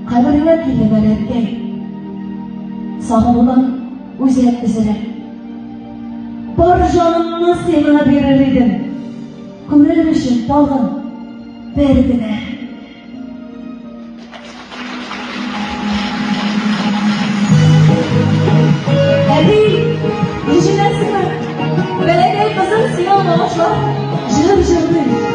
Kaybırına kilimelerken sağ olan özet üzere bar canımı sana verirdim. Kılırmışım dağın berdine. Hadi yüzüne sıkı. Belediye kızın siyah ağaçlar jır jırlı.